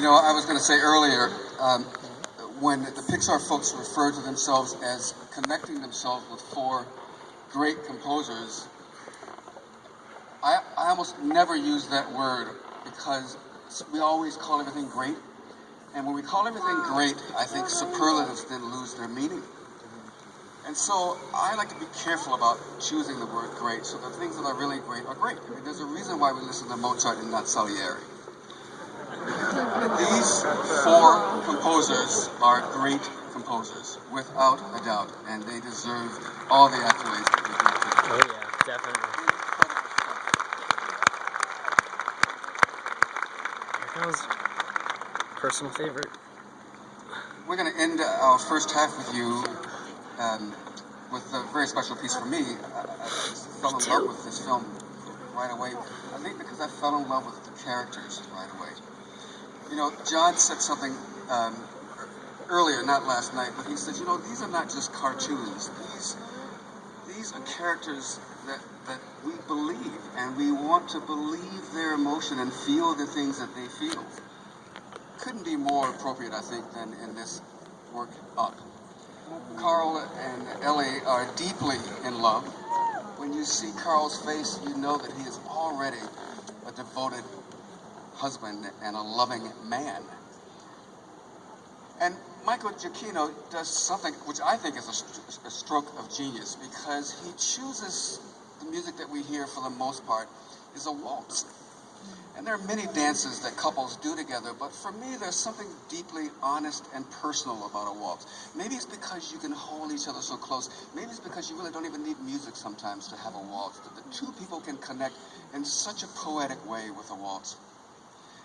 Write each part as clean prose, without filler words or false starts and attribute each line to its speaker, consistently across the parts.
Speaker 1: You know, I was going to say earlier, when the Pixar folks refer to themselves as connecting themselves with four great composers, I almost never use that word because we always call everything great. And when we call everything great, I think superlatives then lose their meaning. And so I like to be careful about choosing the word great, so the things that are really great are great. I mean, there's a reason why we listen to Mozart and not Salieri. These four composers are great composers, without a doubt, and they deserve all the accolades that we give to them.
Speaker 2: Oh yeah, definitely. That was personal favorite.
Speaker 1: We're going to end our first half with you with a very special piece for me. I just fell in love with this film right away. I think because I fell in love with the characters right away. You know, John said something earlier, not last night, but he said, you know, these are not just cartoons. These are characters that we believe, and we want to believe their emotion and feel the things that they feel. Couldn't be more appropriate, I think, than in this work Up. Carl and Ellie are deeply in love. When you see Carl's face, you know that he is already a devoted husband and a loving man. And Michael Giacchino does something which I think is a stroke of genius, because he chooses the music that we hear for the most part is a waltz. And there are many dances that couples do together, but for me there's something deeply honest and personal about a waltz. Maybe it's because you can hold each other so close. Maybe it's because you really don't even need music sometimes to have a waltz. That the two people can connect in such a poetic way with a waltz.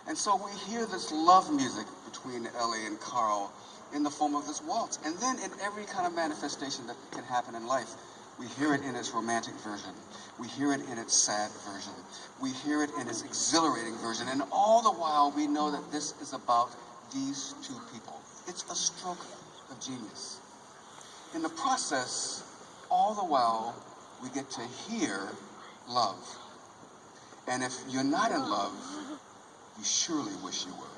Speaker 1: And so we hear this love music between Ellie and Carl in the form of this waltz. And then in every kind of manifestation that can happen in life, we hear it in its romantic version. We hear it in its sad version. We hear it in its exhilarating version. And all the while, we know that this is about these two people. It's a stroke of genius. In the process, all the while, we get to hear love. And if you're not in love, you surely wish you were.